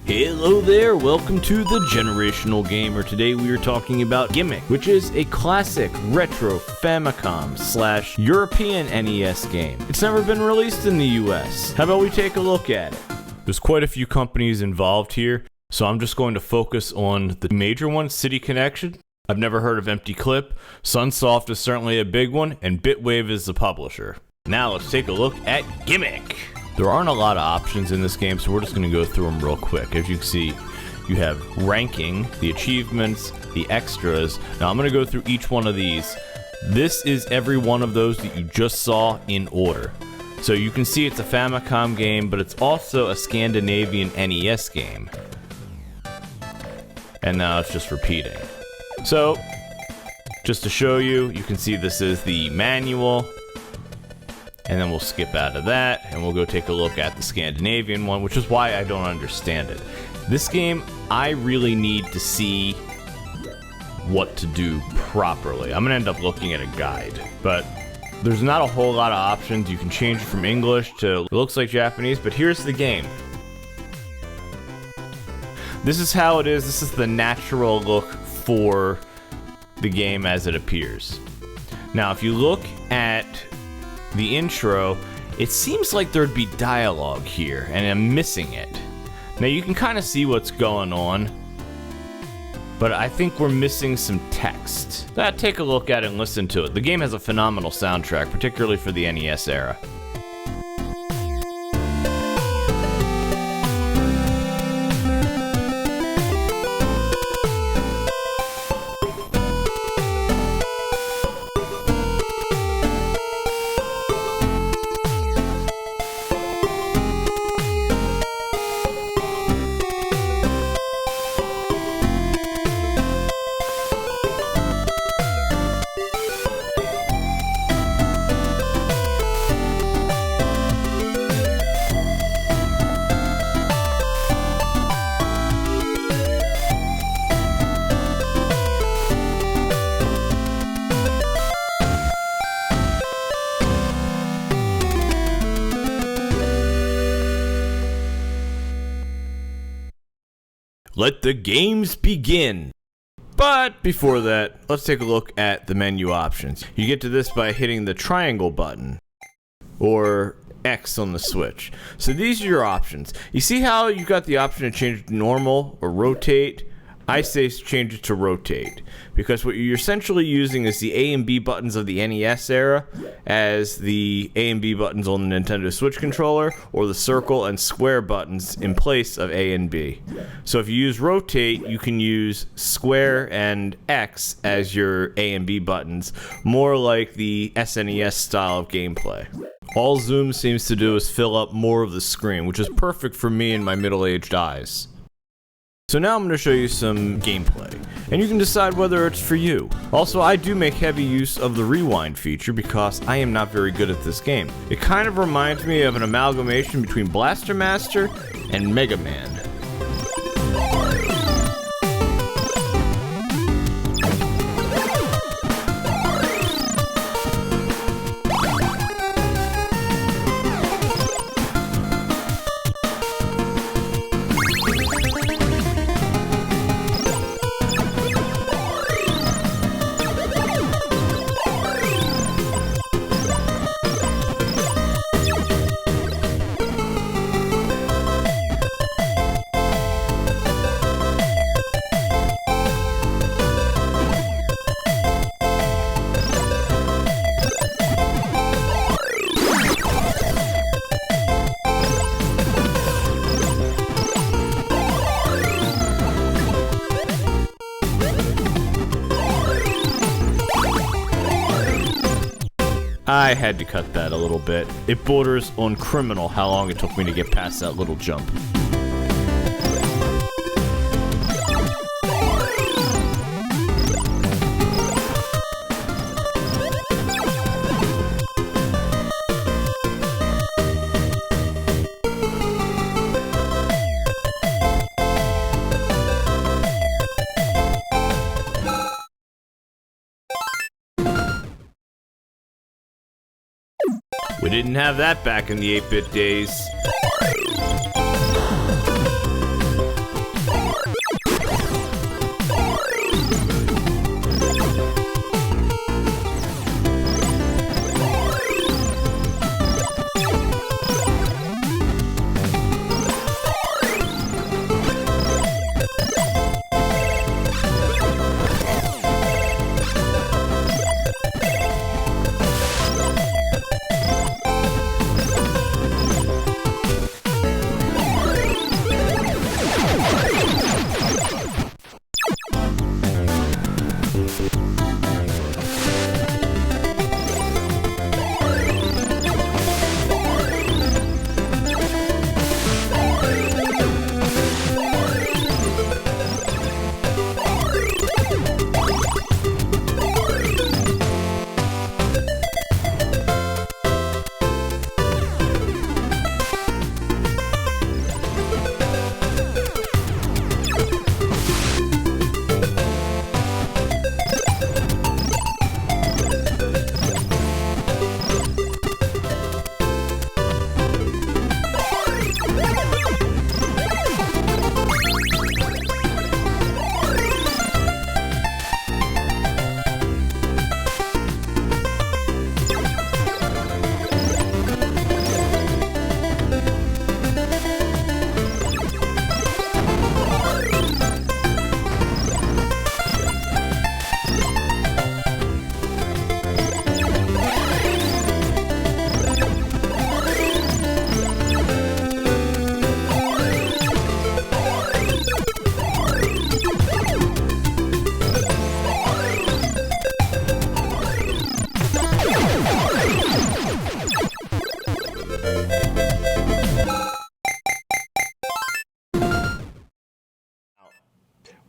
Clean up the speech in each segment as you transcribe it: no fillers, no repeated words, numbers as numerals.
Hello there, welcome to the Generational Gamer. Today we are talking about Gimmick, which is a classic retro Famicom / European NES game. It's never been released in the US. How about we take a look at it? There's quite a few companies involved here, so I'm just going to focus on the major ones. City Connection, I've never heard of Empty Clip. SUNSOFT is certainly a big one, and Bitwave is the publisher. Now let's take a look at Gimmick. There aren't a lot of options in this game, so we're just going to go through them real quick. As you can see, you have ranking, the achievements, the extras. Now I'm going to go through each one of these. This is every one of those that you just saw in order. So you can see it's a Famicom game, but it's also a Scandinavian NES game. And now it's just repeating. So, just to show you, you can see this is the manual. And then we'll skip out of that, and we'll go take a look at the Scandinavian one, which is why I don't understand it. This game, I really need to see what to do properly. I'm gonna end up looking at a guide, but there's not a whole lot of options. You can change it from English to, it looks like Japanese, but here's the game. This is how it is. This is the natural look for the game as it appears. Now, if you look at the intro, it seems like there'd be dialogue here, and I'm missing it. Now you can kind of see what's going on, but I think we're missing some text. Take a look at it and listen to it. The game has a phenomenal soundtrack, particularly for the NES era. Let the games begin. But before that, let's take a look at the menu options. You get to this by hitting the triangle button or X on the Switch. So these are your options. You see how you got the option to change it to normal or rotate? I say change it to rotate, because what you're essentially using is the A and B buttons of the NES era as the A and B buttons on the Nintendo Switch controller, or the circle and square buttons in place of A and B. So if you use rotate, you can use square and X as your A and B buttons, more like the SNES style of gameplay. All zoom seems to do is fill up more of the screen, which is perfect for me and my middle-aged eyes. So now I'm going to show you some gameplay, and you can decide whether it's for you. Also, I do make heavy use of the rewind feature because I am not very good at this game. It kind of reminds me of an amalgamation between Blaster Master and Mega Man. I had to cut that a little bit. It borders on criminal how long it took me to get past that little jump. We didn't have that back in the 8-bit days.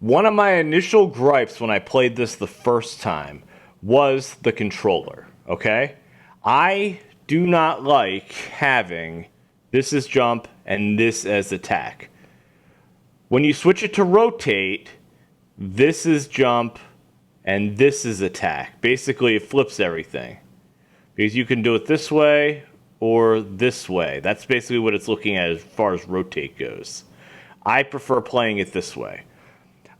One of my initial gripes when I played this the first time was the controller, okay? I do not like having this as jump and this as attack. When you switch it to rotate, this is jump and this is attack. Basically, it flips everything. Because you can do it this way or this way. That's basically what it's looking at as far as rotate goes. I prefer playing it this way.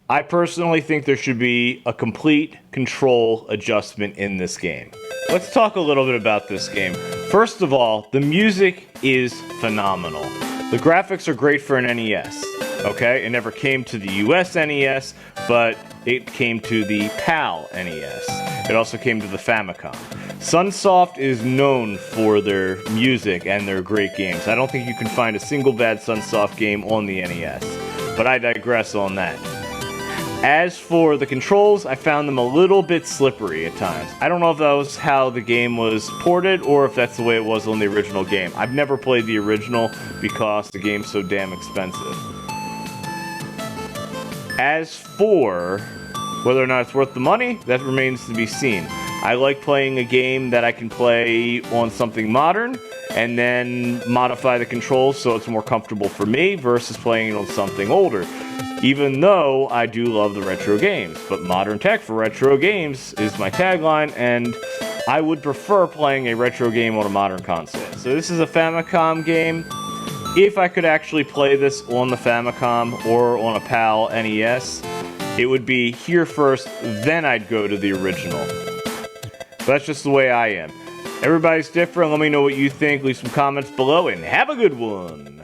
I personally think there should be a complete control adjustment in this game. Let's talk a little bit about this game. First of all, the music is phenomenal. The graphics are great for an NES, okay? It never came to the US NES, but it came to the PAL NES. It also came to the Famicom. SUNSOFT is known for their music and their great games. I don't think you can find a single bad SUNSOFT game on the NES, but I digress on that. As for the controls, I found them a little bit slippery at times. I don't know if that was how the game was ported or if that's the way it was on the original game. I've never played the original because the game's so damn expensive. As for whether or not it's worth the money, that remains to be seen. I like playing a game that I can play on something modern and then modify the controls so it's more comfortable for me versus playing it on something older. Even though I do love the retro games, but modern tech for retro games is my tagline, and I would prefer playing a retro game on a modern console. So this is a Famicom game. If I could actually play this on the Famicom or on a PAL NES, it would be here first, then I'd go to the original. But that's just the way I am. Everybody's different. Let me know what you think. Leave some comments below, and have a good one.